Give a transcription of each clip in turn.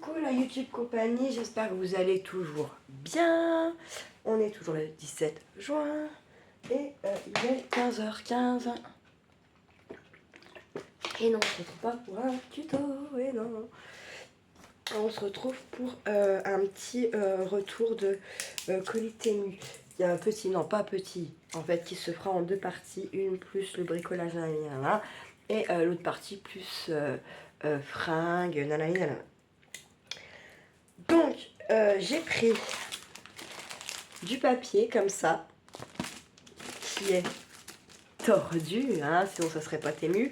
Coucou la YouTube compagnie, j'espère que vous allez toujours bien. On est toujours le 17 juin et il est 15h15. Et non, on se retrouve pas pour un tuto, et non. On se retrouve pour un petit retour de colis Temu. Il y a un petit, non pas petit, en fait, qui se fera en deux parties. Une plus le bricolage, nanana, et l'autre partie plus fringues, nanana. Donc, j'ai pris du papier comme ça, qui est tordu, hein, sinon ça serait pas Temu.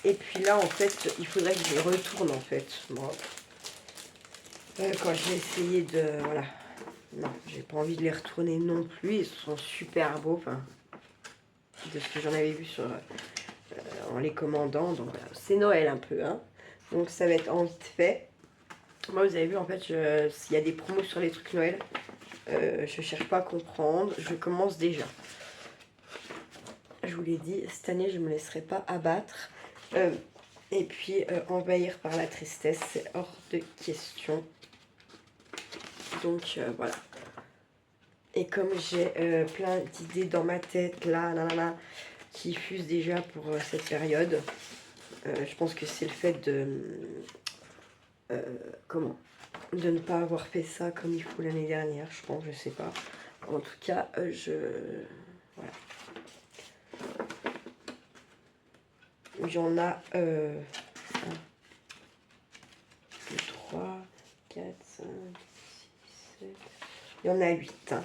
Et puis là, en fait, il faudrait que je les retourne, en fait. Bon. Quand j'ai essayé de... Voilà. Non, j'ai pas envie de les retourner non plus. Ils sont super beaux, enfin, de ce que j'en avais vu sur, en les commandant. Donc, voilà. C'est Noël un peu, hein. Donc, ça va être en vite fait. Moi, vous avez vu, en fait, s'il y a des promos sur les trucs Noël, je cherche pas à comprendre. Je commence déjà. Je vous l'ai dit, cette année, je ne me laisserai pas abattre. Et puis, envahir par la tristesse, c'est hors de question. Donc, voilà. Et comme j'ai plein d'idées dans ma tête, là, qui fusent déjà pour cette période, je pense que c'est le fait de... comment de ne pas avoir fait ça comme il faut l'année dernière, je pense, je sais pas. En tout cas, voilà. Il y en a 1, 2, 3, 4, 5, 6, 7. Il y en a 8. Hein.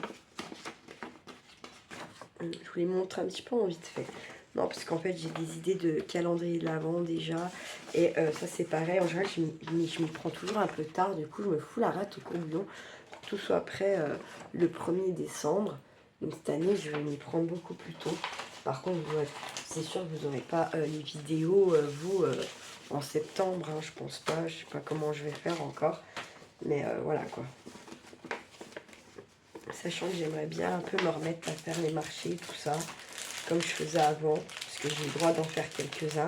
Je vous les montre un petit peu en vite fait. Non, parce qu'en fait, j'ai des idées de calendrier de l'Avent déjà. Et ça, c'est pareil. En général, je m'y prends toujours un peu tard. Du coup, je me fous la rate au courbillon pour que tout soit prêt le 1er décembre. Donc, cette année, je vais m'y prendre beaucoup plus tôt. Par contre, c'est sûr que vous n'aurez pas les vidéos, vous, en septembre. Hein, je pense pas. Je sais pas comment je vais faire encore. Mais voilà, quoi. Sachant que j'aimerais bien un peu me remettre à faire les marchés, tout ça, comme je faisais avant, parce que j'ai le droit d'en faire quelques-uns.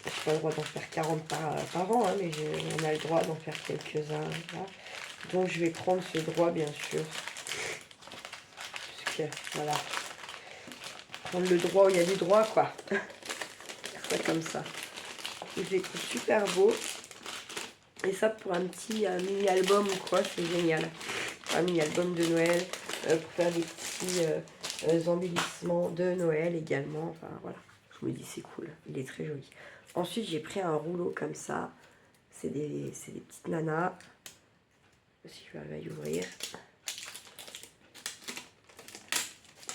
Je n'ai pas le droit d'en faire 40 par an, hein, mais on a le droit d'en faire quelques-uns. Donc je vais prendre ce droit, bien sûr. Puisque, voilà, prendre le droit où il y a du droit, quoi. C'est comme ça. Je les trouve super beaux. Et ça, pour un petit mini-album ou quoi, c'est génial. Un mini-album de Noël, pour faire des petits embellissements de Noël également. Enfin, voilà. Je me dis, c'est cool. Il est très joli. Ensuite, j'ai pris un rouleau comme ça. C'est des petites nanas. Je sais pas si je vais arriver à y ouvrir.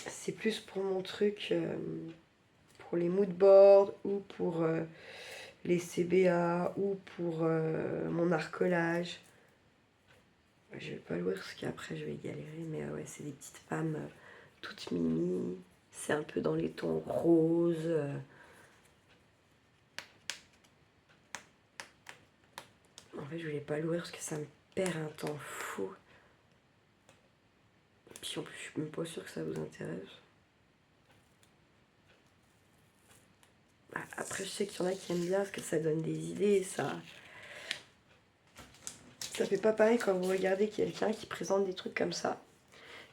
C'est plus pour mon truc, pour les moodboards ou pour les CBA ou pour mon arcolage. Je vais pas l'ouvrir parce qu'après je vais galérer, mais ouais, c'est des petites femmes toutes mimi. C'est un peu dans les tons roses. En fait, je voulais pas l'ouvrir parce que ça me perd un temps fou. Puis en plus, je suis même pas sûre que ça vous intéresse. Après, je sais qu'il y en a qui aiment bien parce que ça donne des idées, ça fait pas pareil quand vous regardez quelqu'un qui présente des trucs comme ça,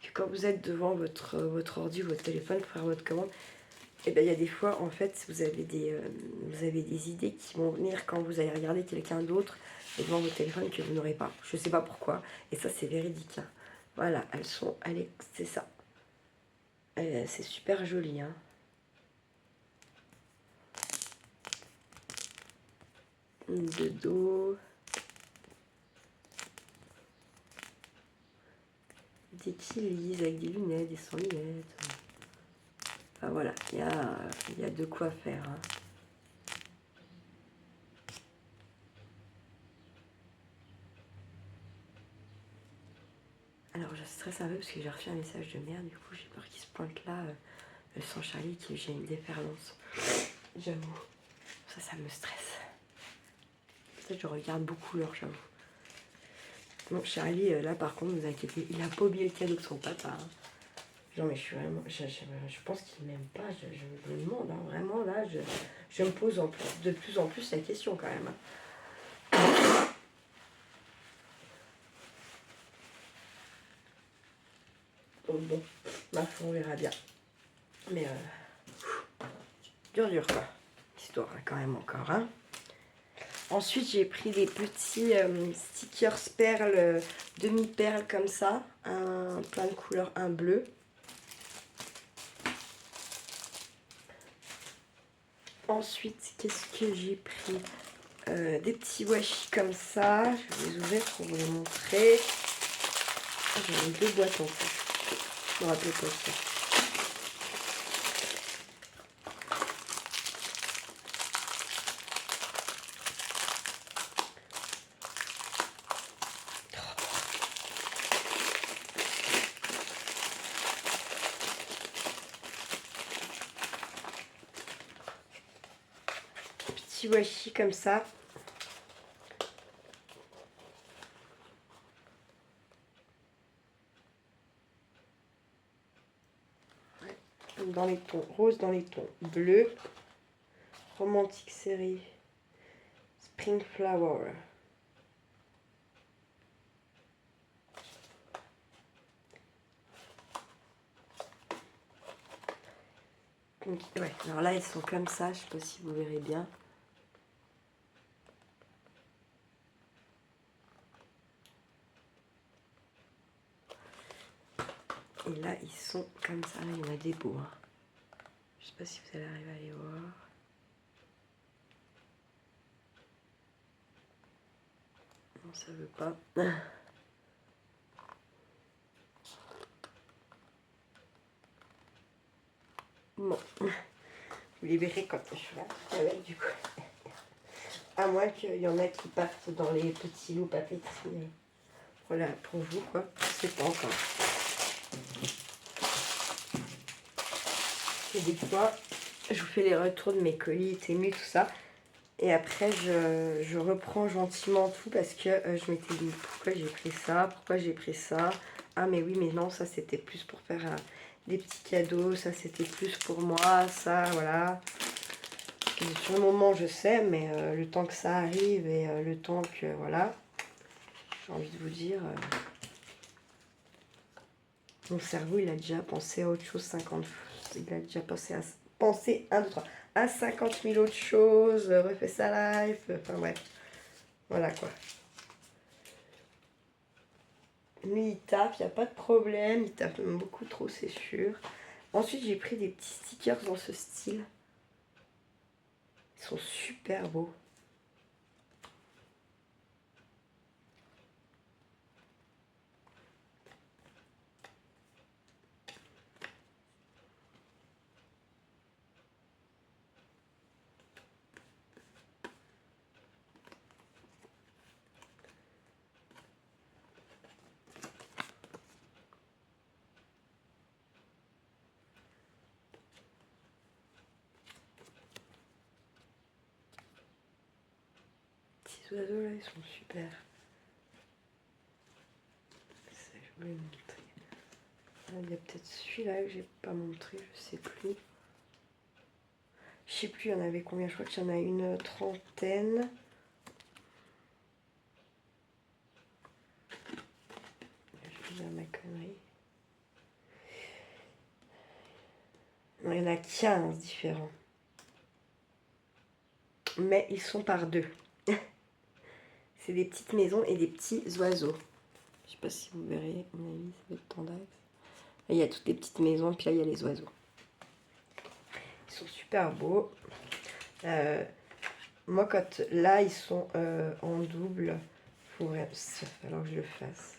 que quand vous êtes devant votre ordi ou votre téléphone pour faire votre commande. Et bien il y a des fois, en fait, vous avez des idées qui vont venir quand vous allez regarder quelqu'un d'autre et devant votre téléphone que vous n'aurez pas. Je sais pas pourquoi. Et ça, c'est véridique. Hein. Voilà, c'est ça. C'est super joli. Hein. De dos. Des petits lisses avec des lunettes, des sans lunettes. Enfin voilà, il y a de quoi faire. Hein. Alors je stresse un peu parce que j'ai reçu un message de merde, du coup j'ai peur qu'il se pointe là, sans Charlie, que j'ai une déferlance. J'avoue, ça me stresse. Peut-être je regarde beaucoup l'heure, j'avoue. Bon, Charlie, là par contre, vous inquiétez, il a pas oublié le cadeau de son papa. Hein. Non mais je suis vraiment, je pense qu'il m'aime pas, je me demande, hein, vraiment là, je me pose de plus en plus la question quand même. Hein. Donc bon, ma foi, on verra bien. Mais dur quoi. Histoire hein, quand même encore. Hein. Ensuite, j'ai pris des petits stickers perles, demi-perles comme ça. Plein de couleurs, un bleu. Ensuite, qu'est-ce que j'ai pris des petits washi comme ça. Je vais les ouvrir pour vous les montrer. J'ai 2 boîtes en plus. Je me rappelle pas ça. Petit washi comme ça. Dans les tons roses, dans les tons bleus. Romantique série Spring Flower. Donc, ouais, alors là, ils sont comme ça. Je sais pas si vous verrez bien. Et là, ils sont comme ça. Là, il y en a des beaux. Hein. Je sais pas si vous allez arriver à les voir. Non, ça veut pas. Bon. Vous les verrez quand je serai avec du coup. À moins qu'il y en a qui partent dans les petits lots papeterie. Voilà, pour vous quoi. Je sais pas encore. Et des fois, je vous fais les retours de mes colis, Temu, tout ça. Et après, je reprends gentiment tout parce que je m'étais dit pourquoi j'ai pris ça, pourquoi j'ai pris ça. Ah mais oui, mais non, ça c'était plus pour faire des petits cadeaux, ça c'était plus pour moi, ça, voilà. Et sur le moment, je sais, mais le temps que ça arrive et le temps que, voilà, j'ai envie de vous dire, mon cerveau, il a déjà pensé à autre chose 50 fois. Il a déjà pensé 1, 2, 3, à 50 000 autres choses, refait sa life, enfin bref. Voilà quoi. Lui, il tape, il n'y a pas de problème. Il tape même beaucoup trop, c'est sûr. Ensuite, j'ai pris des petits stickers dans ce style. Ils sont super beaux. Petits oiseaux là, ils sont super. Ça, je voulais montrer. Ah, il y a peut-être celui-là que j'ai pas montré, je sais plus. Je sais plus, il y en avait combien. Je crois qu'il y en a une trentaine. Je vais dire ma connerie. Non, il y en a 15 différents. Mais ils sont par deux. C'est des petites maisons et des petits oiseaux. Je sais pas si vous verrez, à mon avis, ça va être tendax. Là, il y a toutes les petites maisons, puis là, il y a les oiseaux. Ils sont super beaux. Moi, quand là, ils sont en double, il va falloir que je le fasse.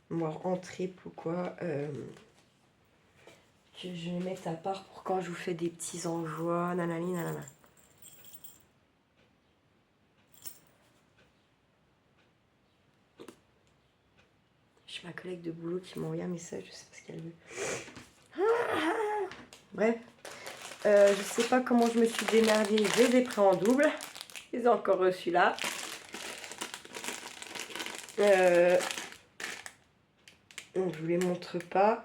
Moi, en triple ou quoi, que je les mette à part pour quand je vous fais des petits envois, nanani, nanana. J'ai ma collègue de boulot qui m'a envoyé un message, je sais pas ce qu'elle veut. Bref, je sais pas comment je me suis démerdée, je les ai pris en double. Je les ai encore reçus là. Donc, je vous les montre pas.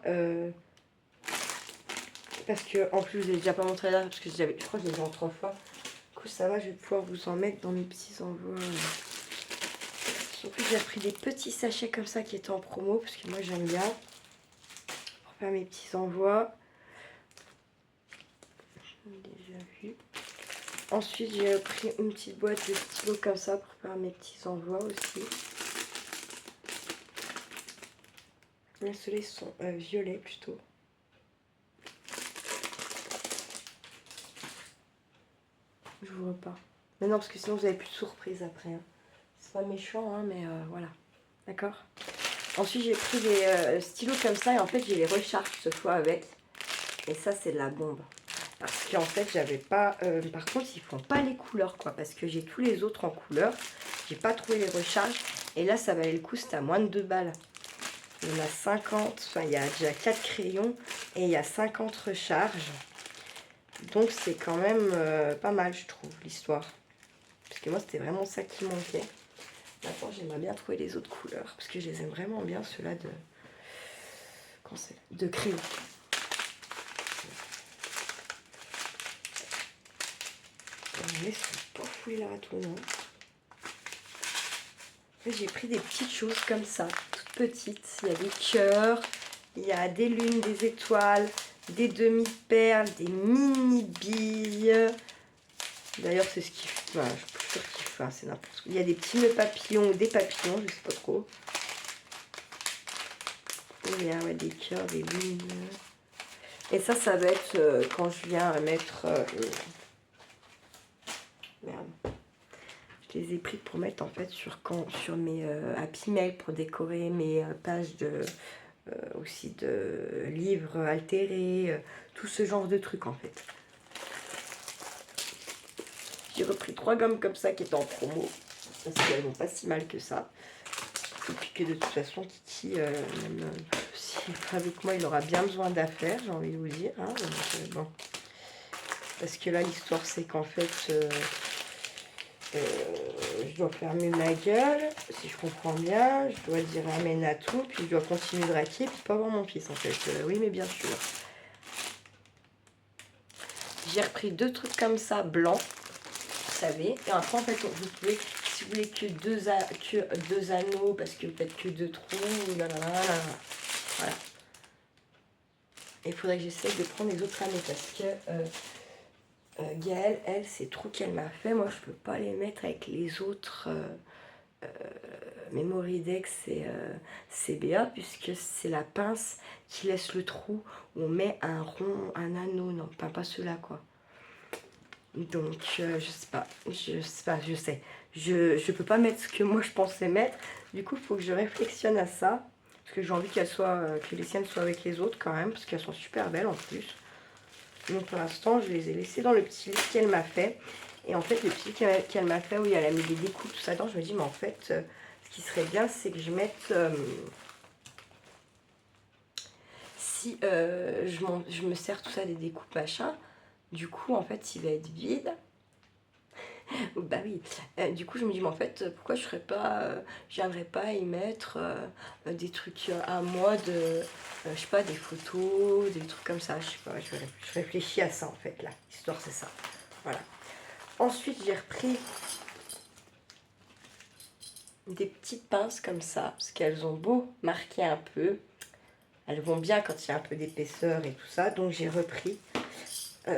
Parce que en plus, je ne les ai déjà pas montré là, parce que je crois que je les ai en 3 fois. Du coup, ça va, je vais pouvoir vous en mettre dans mes petits envois. En plus, j'ai pris des petits sachets comme ça qui étaient en promo, parce que moi j'aime bien. Pour faire mes petits envois. J'ai déjà vu. Ensuite, j'ai pris une petite boîte de stylos comme ça pour faire mes petits envois aussi. Ceux-là sont violets plutôt. Je vois pas. Mais non, parce que sinon vous avez plus de surprise après. Hein. C'est pas méchant, hein, mais voilà. D'accord. Ensuite, j'ai pris des stylos comme ça et en fait, j'ai les recharge ce fois avec. Et ça, c'est de la bombe. Parce qu'en fait, j'avais pas... par contre, ils font pas les couleurs, quoi. Parce que j'ai tous les autres en couleur. J'ai pas trouvé les recharges. Et là, ça valait le coup. C'était à moins de 2 balles. Il y en a 50. Enfin, il y a déjà 4 crayons. Et il y a 50 recharges. Donc, c'est quand même pas mal, je trouve, l'histoire. Parce que moi, c'était vraiment ça qui manquait. Maintenant, j'aimerais bien trouver les autres couleurs. Parce que je les aime vraiment bien, ceux-là de... Comment c'est ? De crayon. Mais c'est pas fouiller la ratoune. J'ai pris des petites choses comme ça, toutes petites. Il y a des cœurs, il y a des lunes, des étoiles, des demi-perles, des mini-billes. D'ailleurs, c'est ce qu'il fait. Enfin, je suis sûre qu'il fait, c'est n'importe quoi. Il y a des petits nœuds papillons ou des papillons, je sais pas trop. Il y a ouais, des cœurs, des lunes. Et ça va être quand je viens mettre... merde. Je les ai pris pour mettre en fait sur mes Happy Mail pour décorer mes pages de aussi de livres altérés, tout ce genre de trucs en fait. J'ai repris 3 gommes comme ça qui étaient en promo parce qu'elles vont pas si mal que ça. Et puis que de toute façon Kiki, même s'il est pas avec moi, il aura bien besoin d'affaires, j'ai envie de vous dire. Hein, donc, bon. Parce que là l'histoire c'est qu'en fait je dois fermer ma gueule, si je comprends bien, je dois dire amen à tout, puis je dois continuer de raquer, puis pas voir mon fils en fait. Oui, mais bien sûr. J'ai repris 2 trucs comme ça, blancs, vous savez. Et après, en fait, vous pouvez, si vous voulez que deux anneaux, parce que peut-être que 2 trous, voilà. Il faudrait que j'essaye de prendre les autres anneaux, parce que Gaëlle, elle, ces trous qu'elle m'a fait, moi, je peux pas les mettre avec les autres... Memoridex et CBA puisque c'est la pince qui laisse le trou où on met un rond, un anneau, non pas ceux-là quoi. Donc je sais, je peux pas mettre ce que moi je pensais mettre, du coup il faut que je réflexionne à ça parce que j'ai envie qu'elles soient, que les siennes soient avec les autres quand même parce qu'elles sont super belles en plus. Donc pour l'instant je les ai laissées dans le petit livre qu'elle m'a fait. Et en fait, le petit qu'elle m'a fait, où elle a mis des découpes, tout ça dedans, je me dis, mais en fait, ce qui serait bien, c'est que je mette... si je me sers tout ça des découpes, machin, du coup, en fait, il va être vide. Bah oui. Du coup, je me dis, mais en fait, pourquoi je viendrais pas y mettre des trucs à moi de... je sais pas, des photos, des trucs comme ça, je sais pas, je réfléchis à ça, en fait, là. L'histoire, c'est ça. Voilà. Ensuite, j'ai repris des petites pinces comme ça, parce qu'elles ont beau marquer un peu, elles vont bien quand il y a un peu d'épaisseur et tout ça, donc j'ai repris,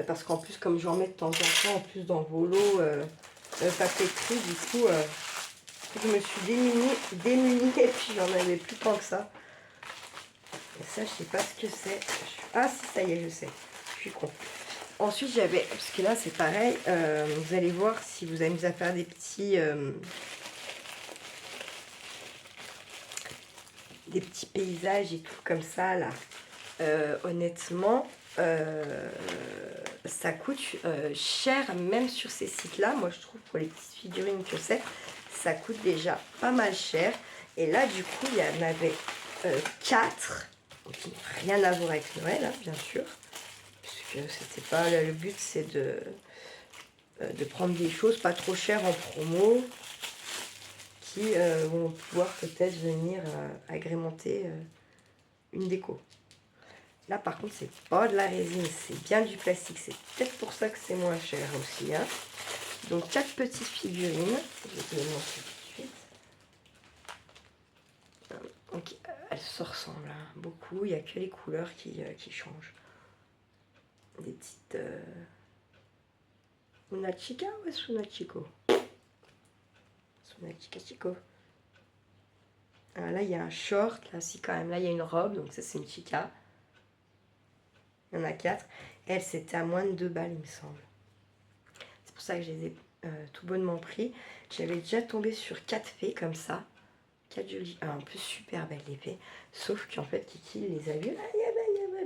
parce qu'en plus, comme j'en mets de temps en temps, en plus dans vos lots papeterie, du coup, je me suis démunie et puis j'en avais plus tant que ça. Et ça, je sais pas ce que c'est. Ah si, ça y est, je sais, je suis con. Ensuite, j'avais, parce que là, c'est pareil, vous allez voir si vous amusez à faire des petits paysages et tout comme ça, là. Honnêtement, ça coûte cher, même sur ces sites-là. Moi, je trouve, pour les petites figurines que c'est, ça coûte déjà pas mal cher. Et là, du coup, il y en avait 4, qui n'ont rien à voir avec Noël, hein, bien sûr. Puisque c'était pas le but, c'est de prendre des choses pas trop chères en promo qui vont pouvoir peut-être venir agrémenter une déco. Là par contre c'est pas de la résine, c'est bien du plastique, c'est peut-être pour ça que c'est moins cher aussi. Hein. Donc 4 petites figurines, je vais te les montrer tout de suite. beaucoup, il n'y a que les couleurs qui changent. Des petites... Una chica ou es una chico? Una chica chico. Là, il y a un short, là, si quand même. Là, il y a une robe, donc ça, c'est une chica. Il y en a 4. Elle, c'était à moins de 2 balles, il me semble. C'est pour ça que je les ai tout bonnement pris. J'avais déjà tombé sur 4 fées comme ça. 4 jolies. En plus, super belles les fées. Sauf qu'en fait, Kiki les a vues.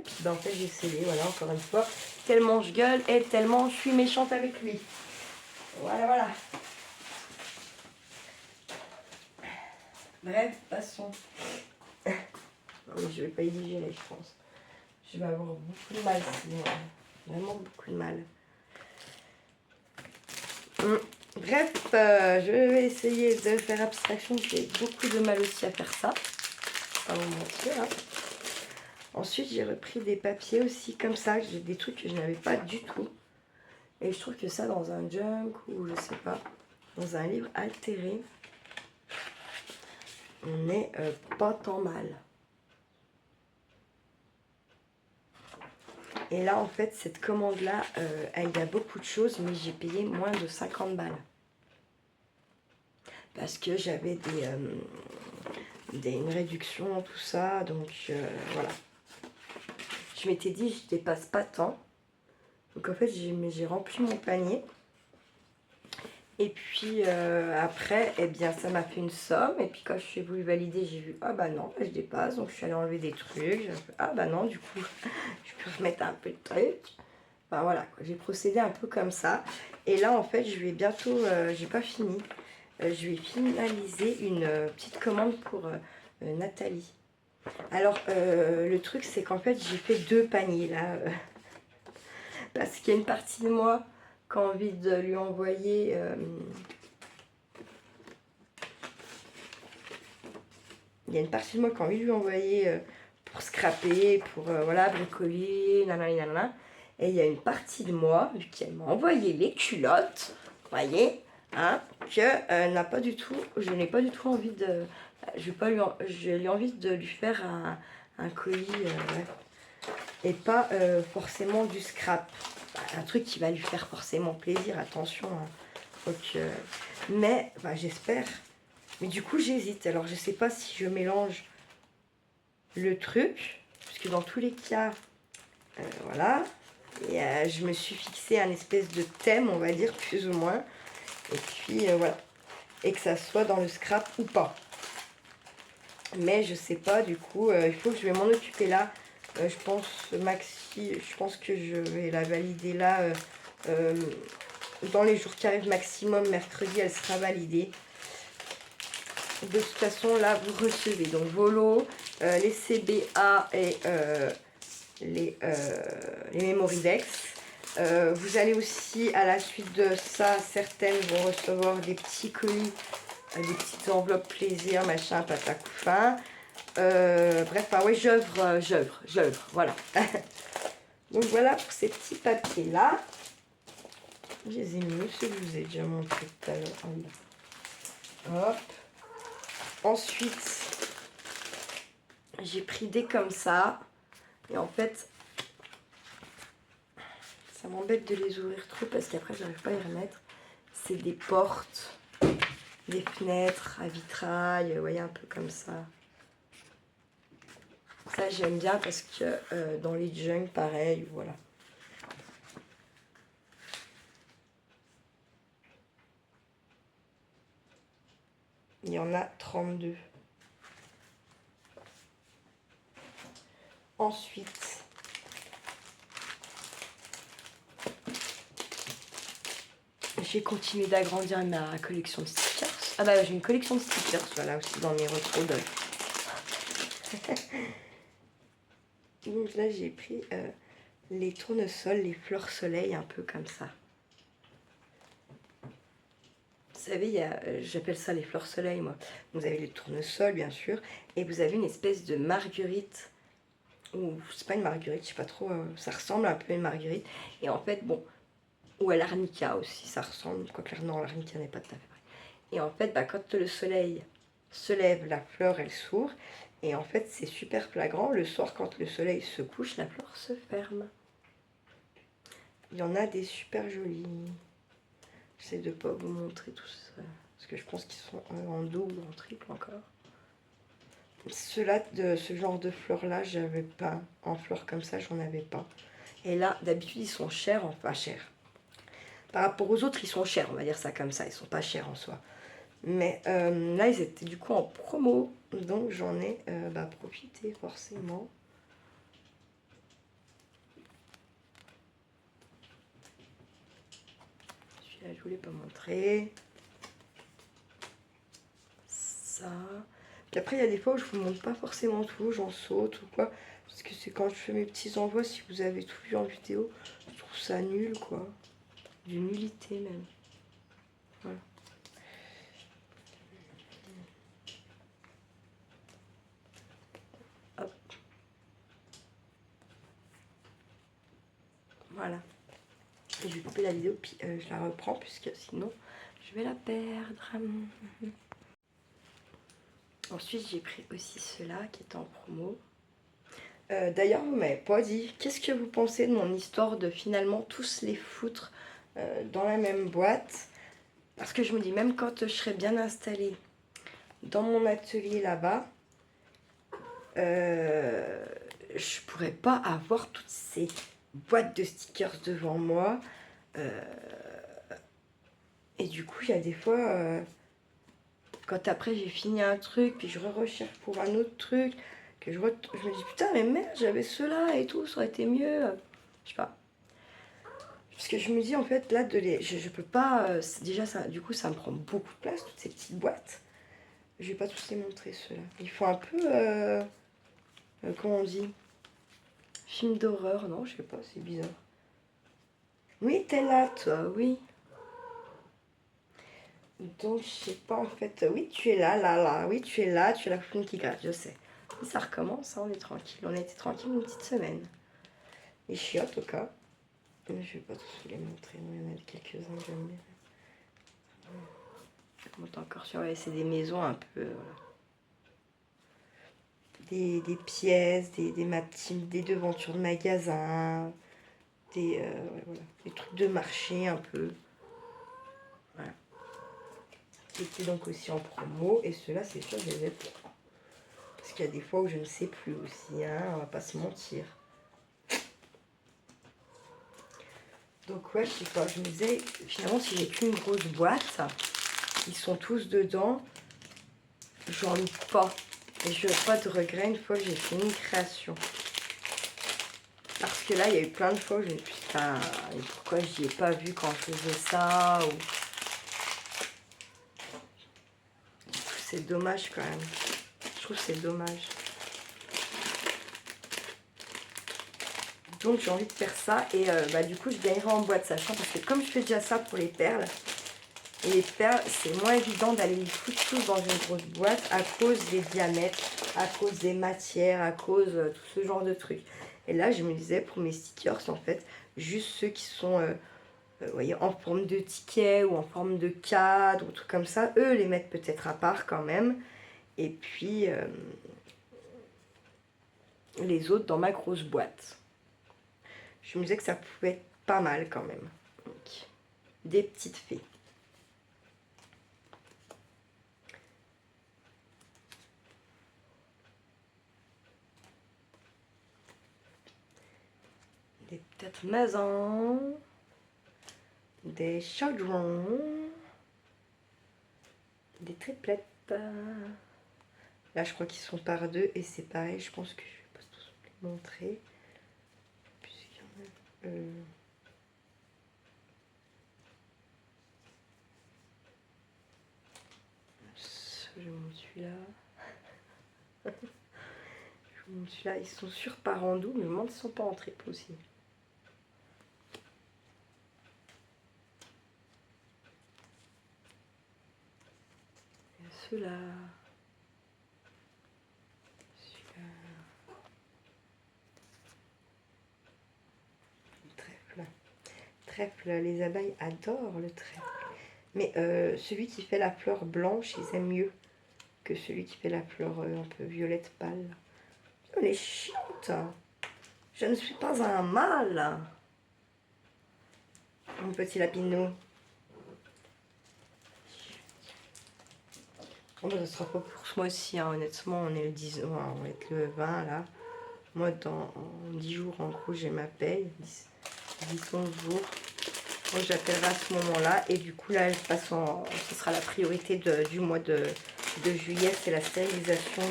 Puis ben, en fait, j'ai scellé, voilà, encore une fois. Tellement je gueule et tellement je suis méchante avec lui. Voilà, voilà. Bref, passons. Non, mais je vais pas y digérer, je pense. Je vais avoir beaucoup de mal sinon. Vraiment beaucoup de mal. Bref, je vais essayer de faire abstraction. J'ai beaucoup de mal aussi à faire ça. Pas vous mentir. Hein. Ensuite, j'ai repris des papiers aussi comme ça. J'ai des trucs que je n'avais pas du tout. Et je trouve que ça, dans un junk ou je sais pas, dans un livre altéré, on n'est pas tant mal. Et là, en fait, cette commande-là, il y a beaucoup de choses, mais j'ai payé moins de 50 balles. Parce que j'avais une réduction, tout ça, donc voilà. Je m'étais dit, je dépasse pas tant. Donc en fait, j'ai rempli mon panier. Et puis après, eh bien, ça m'a fait une somme. Et puis quand je suis voulu valider, j'ai vu, ah bah non, là, je dépasse. Donc je suis allée enlever des trucs. J'ai fait, ah bah non, du coup, je peux remettre un peu de trucs. Enfin voilà, j'ai procédé un peu comme ça. Et là, en fait, je vais bientôt, j'ai pas fini. Je vais finaliser une petite commande pour Nathalie. Alors, le truc, c'est qu'en fait, j'ai fait 2 paniers là. Parce qu'il y a une partie de moi qui a envie de lui envoyer... il y a une partie de moi qui a envie de lui envoyer pour scraper, pour voilà, bricoler, nanana. Et il y a une partie de moi, vu qu'elle m'a envoyé les culottes, voyez, hein, que n'a pas du tout, je n'ai pas du tout envie de... J'ai envie de lui faire un colis, ouais, et pas forcément du scrap. Un truc qui va lui faire forcément plaisir, attention. Hein. Donc, mais bah, j'espère. Mais du coup, j'hésite. Alors, je sais pas si je mélange le truc, puisque dans tous les cas, voilà. Et je me suis fixé un espèce de thème, on va dire, plus ou moins. Et puis, voilà. Et que ça soit dans le scrap ou pas. Mais je sais pas, du coup, il faut que je vais m'en occuper là. Je pense, Maxi, je pense que je vais la valider là. Dans les jours qui arrivent maximum, mercredi, elle sera validée. De toute façon, là, vous recevez donc vos lots, les CBA et les Memoridex. Vous allez aussi, à la suite de ça, certaines vont recevoir des petits colis, des petites enveloppes plaisir, machin, patacouffin. Bref, bah ouais, j'œuvre, voilà. Donc voilà pour ces petits papiers là. Je les ai mis, ceux que je vous ai déjà montré tout à l'heure. Hop. Ensuite, j'ai pris des comme ça. Et en fait, ça m'embête de les ouvrir trop parce qu'après, j'arrive pas à y remettre. C'est des portes, des fenêtres à vitrail, vous voyez, un peu comme ça. Ça, j'aime bien parce que dans les junk, pareil, voilà. Il y en a 32. Ensuite, j'ai continué d'agrandir ma collection de stickers. Ah bah j'ai une collection de stickers, voilà, aussi dans mes retros de... Donc là, j'ai pris les tournesols, les fleurs soleil, un peu comme ça. Vous savez, j'appelle ça les fleurs soleil, moi. Vous avez les tournesols, bien sûr, et vous avez une espèce de marguerite, ou c'est pas une marguerite, je sais pas trop, ça ressemble un peu à une marguerite. Et en fait, bon, ou à l'arnica aussi, ça ressemble, quoique non, l'arnica n'est pas tout à fait pareil. Et en fait, bah, quand le soleil se lève, la fleur, elle s'ouvre, Et en fait, c'est super flagrant. Le soir, quand le soleil se couche, la fleur se ferme. Il y en a des super jolis. J'essaie de ne pas vous montrer tout ça. Parce que je pense qu'ils sont en double ou en triple encore. Ceux-là, ce genre de fleurs-là, j'avais pas. En fleurs comme ça, j'en avais pas. Et là, d'habitude, ils sont chers, enfin chers. Par rapport aux autres, ils sont chers, on va dire ça comme ça. Ils sont pas chers en soi. Mais là, ils étaient du coup en promo. Donc, j'en ai profité forcément. Celui-là, je voulais pas montrer. Ça. Puis après, il y a des fois où je vous montre pas forcément tout. J'en saute ou quoi. Parce que c'est quand je fais mes petits envois, si vous avez tout vu en vidéo, je trouve ça nul, quoi. D'une nullité même. Voilà. Hop. Voilà. Et je vais couper la vidéo, puis je la reprends, puisque sinon, je vais la perdre. Ensuite, j'ai pris aussi ceux-là, qui est en promo. D'ailleurs, vous m'avez pas dit, qu'est-ce que vous pensez de mon histoire de finalement tous les foutre dans la même boîte? Parce que je me dis, même quand je serai bien installée dans mon atelier là-bas, je pourrais pas avoir toutes ces boîtes de stickers devant moi. Et du coup, il y a des fois, quand après j'ai fini un truc, puis je recherche pour un autre truc, que je me dis, putain, mais merde, j'avais cela et tout, ça aurait été mieux. Je sais pas. Parce que je me dis, en fait, là, je peux pas... déjà, ça, du coup, ça me prend beaucoup de place, toutes ces petites boîtes. Je vais pas tous les montrer, ceux-là. Ils font un peu... comment on dit? Film d'horreur, non, je sais pas, c'est bizarre. Oui, t'es là, toi, oui. Donc, je sais pas, en fait... Oui, tu es là, là. Oui, tu es là, tu es la foune qui gratte, je sais. Et ça recommence, hein, on est tranquille. On a été tranquille une petite semaine. Les chiottes, au cas. Mais je vais pas tous vous les montrer, non, il y en a quelques-uns que j'aime bien. Je monte encore sur... Ouais, c'est des maisons un peu... Voilà. Des pièces, des devantures de magasins, ouais, voilà, des trucs de marché un peu. Voilà. C'était donc aussi en promo, et ceux-là, c'est sûr, je les ai pas. Parce qu'il y a des fois où je ne sais plus aussi, hein, on va pas se mentir. Donc ouais, je sais pas, je me disais, finalement, si j'ai qu'une grosse boîte, ils sont tous dedans, j'en loupe pas. Et je n'ai pas de regret une fois que j'ai fait une création. Parce que là, il y a eu plein de fois où je me suis dit, putain, pourquoi j'y ai pas vu quand je faisais ça ou... C'est dommage quand même. Je trouve que c'est dommage. Donc j'ai envie de faire ça et du coup je gagnerai en boîte sachant parce que comme je fais déjà ça pour les perles, et les perles c'est moins évident d'aller les foutre tous dans une grosse boîte à cause des diamètres, à cause des matières, à cause de tout ce genre de trucs. Et là je me disais pour mes stickers en fait, juste ceux qui sont vous voyez, en forme de ticket ou en forme de cadre ou tout comme ça, eux les mettre peut-être à part quand même. Et puis les autres dans ma grosse boîte. Je me disais que ça pouvait être pas mal quand même. Donc, des petites fées. Des petites maisons. Des chaudrons. Des triplettes. Là, je crois qu'ils sont par deux et c'est pareil. Je pense que je vais pas tous les montrer. Puisqu'il y en a... Je montre celui-là. Je montre celui-là. Ils sont sur Parandou, mais je me demande s'ils sont pas en triple aussi. Ceux-là. Celui-là. Trèfle. Trèfle, les abeilles adorent le trèfle. Mais celui qui fait la fleur blanche, ils aiment mieux. que celui qui fait la fleur un peu violette pâle. Elle est chiante. Je ne suis pas un mâle. Mon petit lapinou. Bon, bah, ça sera pas pour ce mois-ci, hein. Honnêtement, on est le 10, on va être le 20 là. Moi, en 10 jours, en gros, j'ai ma paye. 10, 11 jours. Moi, j'appellerai à ce moment-là. Et du coup, là, je passe ce sera la priorité du mois de juillet. C'est la stérilisation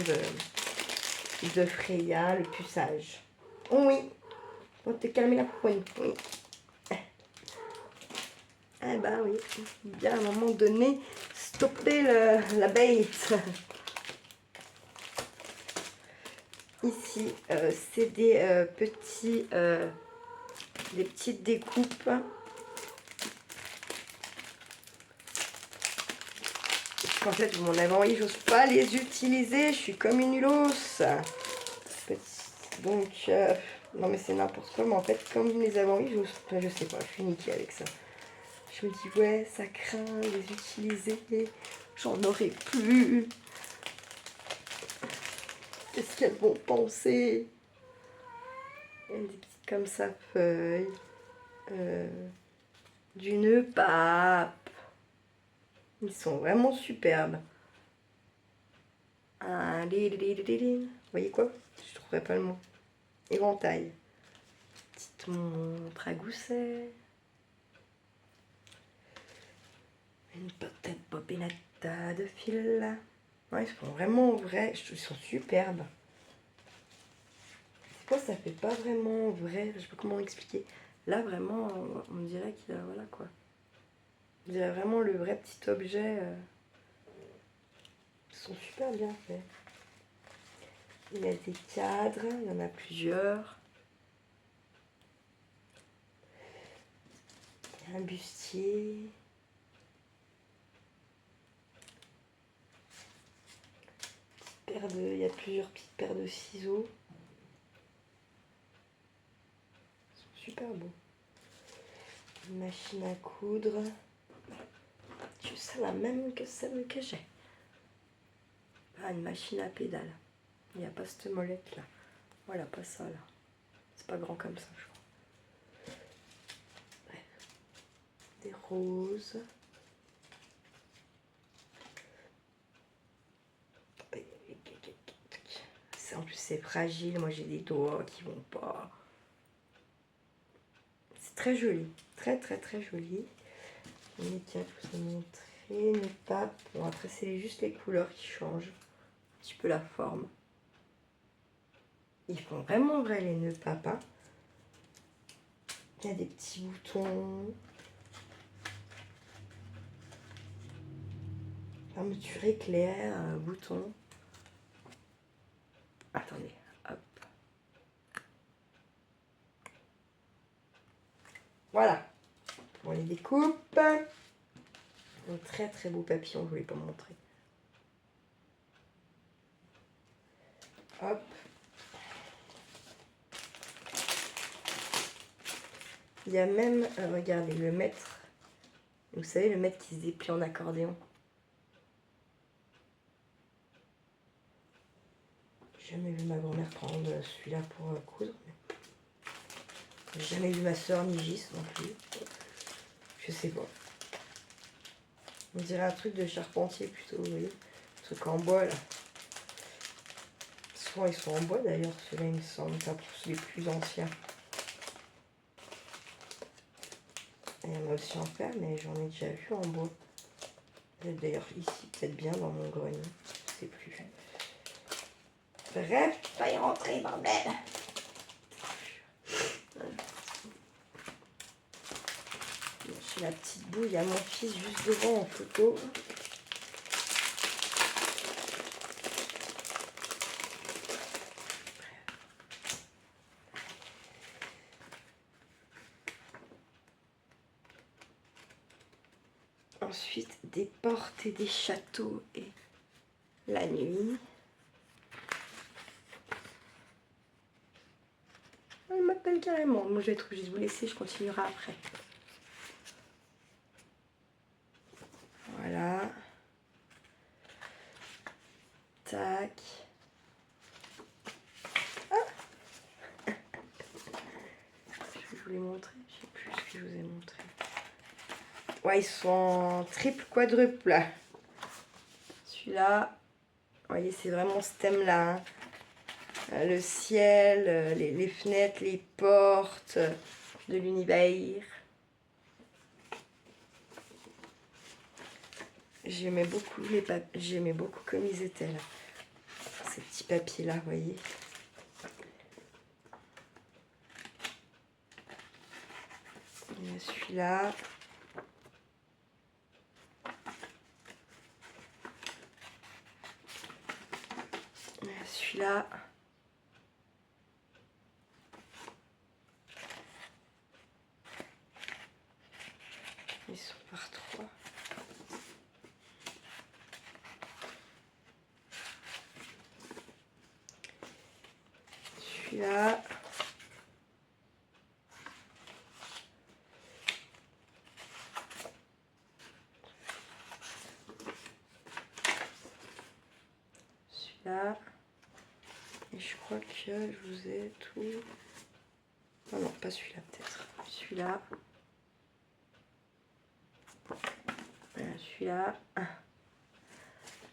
de Freya, le puçage. Oui. Faut te calmer la poigne. Oui. Eh ben oui. Bien à un moment donné, stopper la bête. Ici, c'est des des petites découpes. En fait, vous m'en avez envoyé, j'ose pas les utiliser, je suis comme une nulos. Donc, non mais c'est n'importe quoi, mais en fait, comme vous me les avez envoyés, je sais pas, je suis niquée avec ça. Je me dis, ouais, ça craint de les utiliser, j'en aurai plus. Qu'est-ce qu'elles vont penser? Il y a des petites comme ça, feuilles. Du nœud pape. Ils sont vraiment superbes. Vous voyez quoi? Je trouverai pas le mot. Éventail. Petite montre à gousset. Une petite bobinetta de fil. Ouais, ils sont vraiment vrais. Ils sont superbes. C'est quoi, ça fait pas vraiment vrai? Je sais pas comment expliquer. Là, vraiment, on dirait qu'il y a... Voilà quoi. On dirait vraiment le vrai petit objet. Ils sont super bien faits. Il y a des cadres, il y en a plusieurs. Il y a un bustier. Il y a plusieurs petites paires de ciseaux. Ils sont super beaux. Une machine à coudre. Tu sais la même que celle que j'ai. Ah, une machine à pédale. Il n'y a pas cette molette là. Voilà, pas ça là. C'est pas grand comme ça, je crois. Bref. Des roses. En plus, c'est fragile. Moi, j'ai des doigts qui vont pas. C'est très joli. Très, très, très joli. Mais tiens, je vous ai montré. Mais pas. Bon, après, c'est juste les couleurs qui changent. Un petit peu la forme. Ils font vraiment vrai les nœuds papa. Il y a des petits boutons. Fermeture éclair, bouton. Attendez, hop. Voilà. On les découpe. Un très très beau papillon, je ne voulais pas montrer. Hop. Il y a même, regardez, le mètre. Vous savez, le mètre qui se déplie en accordéon. J'ai jamais vu ma grand-mère prendre celui-là pour coudre. J'ai jamais vu ma soeur ni Gis non plus. Je sais pas. On dirait un truc de charpentier plutôt, vous voyez. Un truc en bois là. Souvent ils sont en bois d'ailleurs, ceux-là il me semble, pas pour les plus anciens. Il y en a aussi en fer, mais j'en ai déjà vu en bois. D'ailleurs ici, peut-être bien dans mon grenier, je sais plus. Bref, pas y rentrer, bordel. J'ai la petite boule, il y a mon fils juste devant en photo. Ensuite, des portes et des châteaux et la nuit. Il m'appelle carrément. Moi, je vais être obligée de vous laisser, je continuerai après. Voilà. Tac. Je vais vous les montrer. Je sais plus ce que je vous ai montré. Ouais, ils sont en triple quadruple là. Celui-là, vous voyez, c'est vraiment ce thème-là. Hein. Le ciel, les fenêtres, les portes de l'univers. J'aimais beaucoup les papiers. J'aimais beaucoup comme ils étaient là. Ces petits papiers-là, vous voyez. Il y a celui-là. Celui-là. Ils sont par trois. Celui-là. Celui-là. Et je crois que je vous ai tout... Non, non, pas celui-là peut-être. Celui-là. Voilà, celui-là.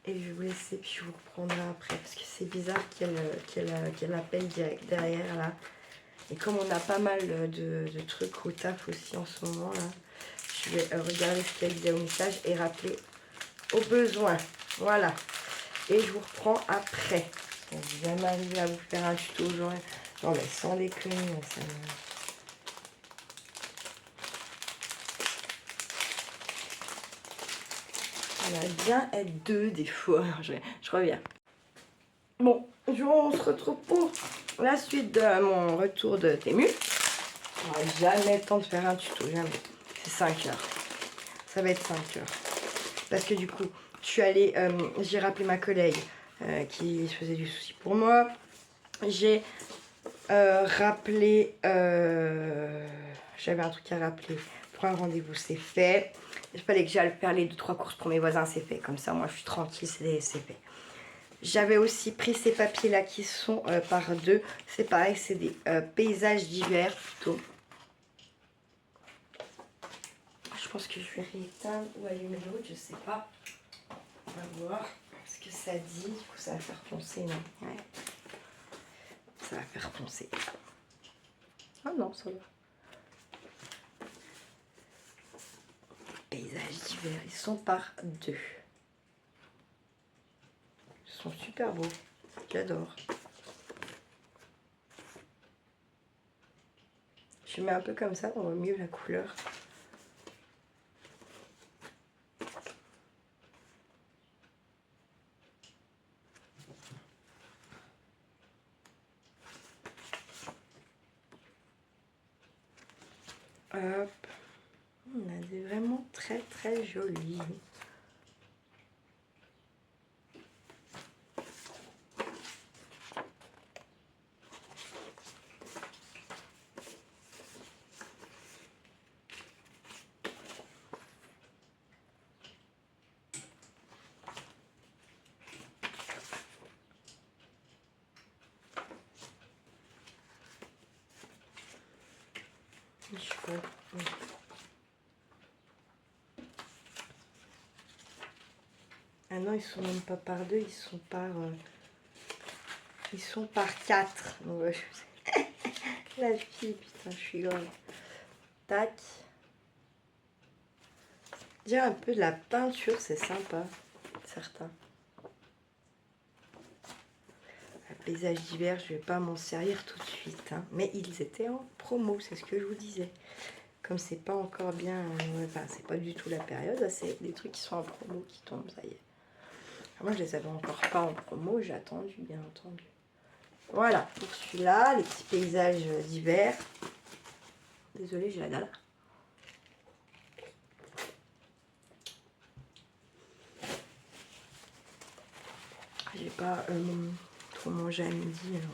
Et je vais vous laisser, puis je vous reprendrai après. Parce que c'est bizarre qu'elle appelle direct derrière, là. Et comme on a pas mal de trucs au taf aussi en ce moment, là, je vais regarder ce qu'elle disait au message et rappeler au besoin. Voilà. Et je vous reprends après. Je vais jamais arriver à vous faire un tuto aujourd'hui. Non, mais sans déconner, ça me... On va bien être deux des fois. Je reviens. Bon, on se retrouve pour la suite de mon retour de Temu. On n'aura jamais le temps de faire un tuto, jamais. C'est 5 heures. Ça va être 5 heures. Parce que du coup, je suis allée, j'ai rappelé ma collègue qui se faisait du souci pour moi. J'ai rappelé, j'avais un truc à rappeler pour un rendez-vous, c'est fait. Il fallait que j'aille faire les 2-3 courses pour mes voisins, c'est fait. Comme ça, moi, je suis tranquille, c'est fait. J'avais aussi pris ces papiers-là qui sont par deux. C'est pareil, c'est des paysages d'hiver plutôt. Je pense que je vais rééteindre ou allumer l'autre, je sais pas. On va voir ce que ça dit. Du coup, ça va faire poncer, non? Ouais. Ça va faire poncer. Ah non, ça va. Paysages d'hiver, ils sont par deux. Ils sont super beaux. J'adore. Je mets un peu comme ça, on voit mieux la couleur. Hop. On a des vraiment très très jolis. Je sais pas. Ah non, ils sont même pas par deux, ils sont par quatre. Donc, la fille, putain, je suis grave. Tac. Dire un peu de la peinture, c'est sympa, certains. Un paysage d'hiver, je vais pas m'en servir tout de suite, hein. Mais ils étaient en promo, c'est ce que je vous disais. Comme c'est pas encore bien, enfin c'est pas du tout la période, c'est des trucs qui sont en promo qui tombent, ça y est. Moi je les avais encore pas en promo, j'ai attendu bien entendu. Voilà, pour celui-là, les petits paysages d'hiver. Désolée, j'ai la dalle. J'ai pas trop mangé à midi, alors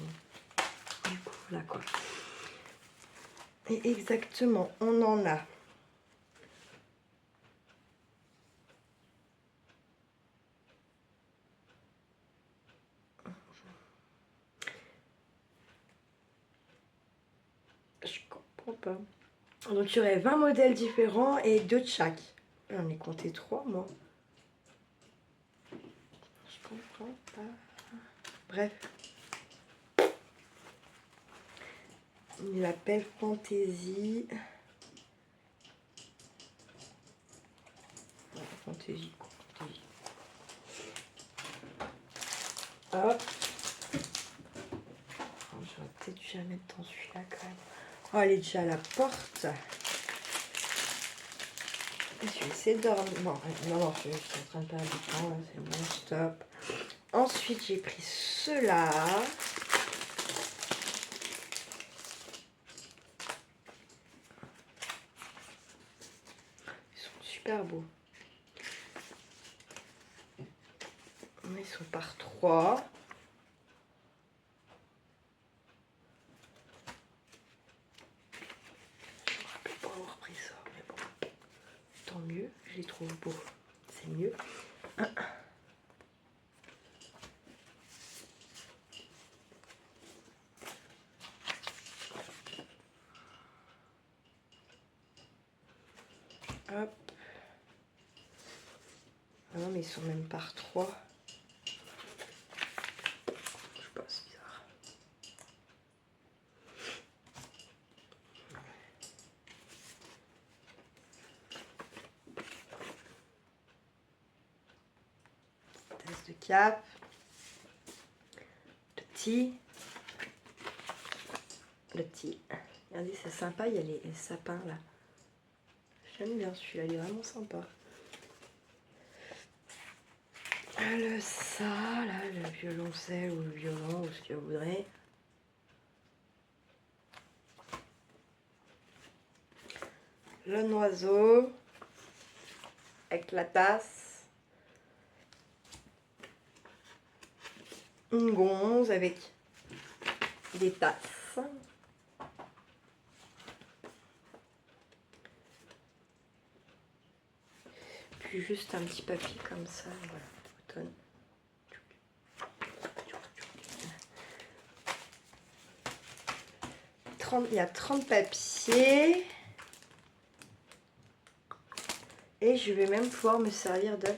du coup voilà quoi. Et exactement, on en a. sympa. Donc il y aurait 20 modèles différents et 2 de chaque. J'en ai compté 3 moi. Je comprends pas. Bref. Il l'appelle Fantaisie. Fantaisie, quoi. Fantaisie. Hop. Oh, j'aurais peut-être dû la mettre dans celui-là quand même. Oh, elle est déjà à la porte. Je vais essayer de dormir. Non, je suis en train de perdre du temps. Là, c'est bon, stop. Ensuite, j'ai pris ceux-là. Ils sont super beaux. Ils sont par 3. Je me rappelle pas avoir pris ça, mais bon. Tant mieux, je les trouve beaux. C'est mieux. Hop. Ah non, mais ils sont même par 3. Je sais pas, c'est bizarre. Tasse de cap. Le petit. Regardez, c'est sympa, il y a les sapins là. J'aime bien celui-là, il est vraiment sympa. Le ça, là, le violoncelle ou le violon ou ce que vous voudrez. Le noiseau avec la tasse. Une gonze avec des tasses. Puis juste un petit papier comme ça, voilà, automne. Il y a 30 papiers. Et je vais même pouvoir me servir de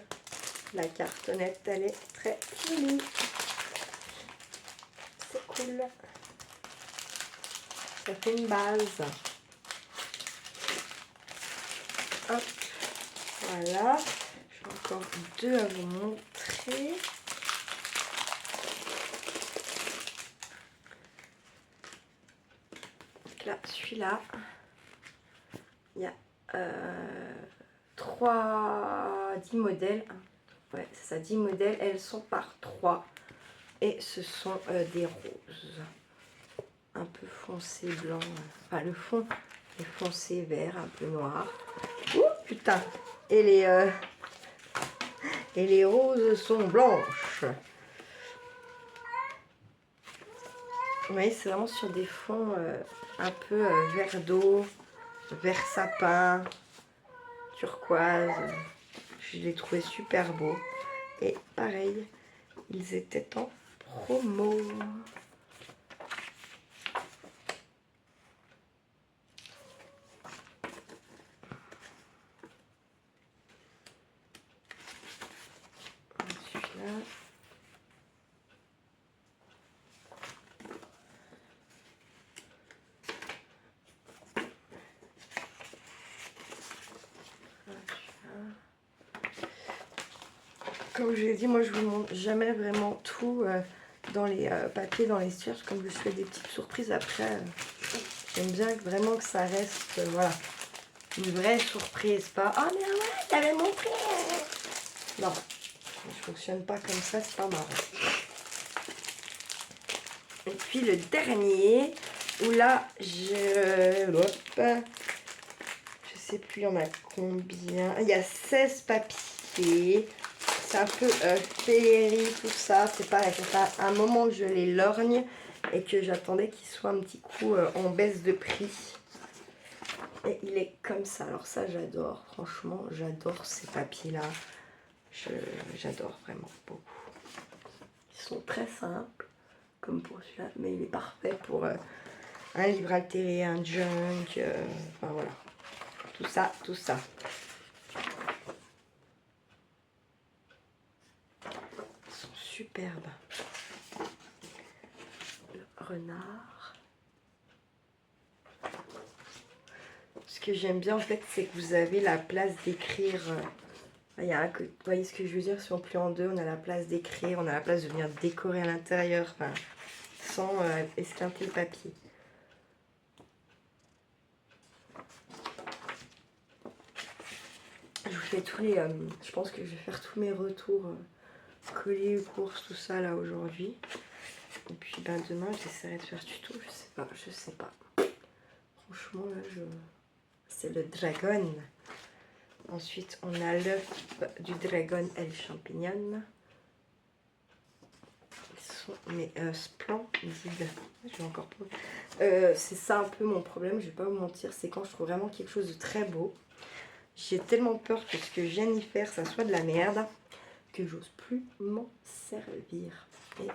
la cartonnette. Elle est très finie. C'est cool. Ça fait une base. Hop. Voilà. J'ai encore 2 à vous montrer. Donc là, celui-là, il y a 10 modèles. Ouais, c'est ça, 10 modèles. Elles sont par 3. Et ce sont des roses. Un peu foncé blanc. Enfin, le fond est foncé vert, un peu noir. Ouh, putain! Et les roses sont blanches. Vous voyez, c'est vraiment sur des fonds un peu vert d'eau, vert sapin, turquoise. Je les trouvais super beaux. Et pareil, ils étaient en promo. Celui-là. Comme je l'ai dit, moi je vous montre jamais vraiment tout dans les papiers, dans les strips, comme je fais des petites surprises après. J'aime bien vraiment que ça reste, voilà, une vraie surprise, pas « Oh mais ouais, t'avais montré !» Non, je fonctionne pas comme ça, c'est pas marrant. Et puis le dernier, où là, je sais plus, il y en a combien. Il y a 16 papiers. C'est un peu féerie, tout ça. C'est pareil, ça fait un moment que je les lorgne et que j'attendais qu'il soit un petit coup en baisse de prix. Et il est comme ça. Alors ça, j'adore. Franchement, j'adore ces papiers-là. J'adore vraiment beaucoup. Ils sont très simples, comme pour celui-là, mais il est parfait pour un livre altéré, un junk, enfin voilà. Tout ça, tout ça. Ils sont superbes. Le renard. Ce que j'aime bien en fait, c'est que vous avez la place d'écrire. Il y a un, vous voyez ce que je veux dire? Si on plie en deux, on a la place d'écrire, on a la place de venir décorer à l'intérieur, enfin, sans esquinter le papier. Je vous fais tous les... je pense que je vais faire tous mes retours colis, courses, tout ça là aujourd'hui. Et puis ben, demain j'essaierai de faire tuto, je sais pas, je sais pas. Franchement là c'est le dragon. Ensuite on a l'œuf du dragon et le champignon. Ils sont mais splendides. Je vais encore pas. C'est ça un peu mon problème, je vais pas vous mentir, c'est quand je trouve vraiment quelque chose de très beau. J'ai tellement peur que ce que je viens d'y faire ça soit de la merde que j'ose plus m'en servir. Et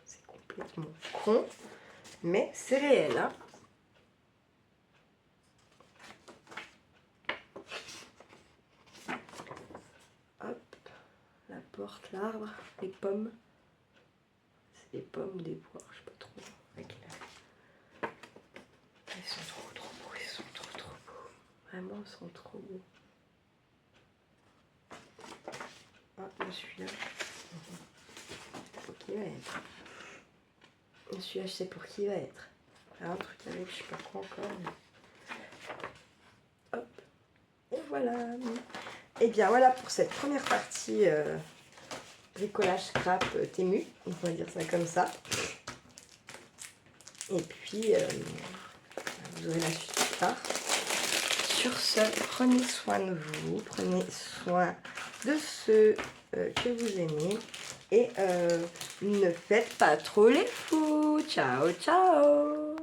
c'est complètement con, mais c'est réel, hein. Hop, la porte, l'arbre, les pommes. C'est des pommes ou des poires, je sais pas trop. Okay. Ils sont trop beaux, ils sont trop beaux. Vraiment, ils sont trop beaux. Ah, celui-là. Pour qui va être. Celui-là, je sais pour qui va être. Là, un truc avec, je sais pas quoi encore. Mais... hop. Et voilà. Et bien voilà pour cette première partie bricolage scrap Temu. On va dire ça comme ça. Et puis, vous aurez la suite plus tard. Sur ce, prenez soin de vous. Prenez soin de ceux que vous aimez. Et ne faites pas trop les fous. Ciao, ciao.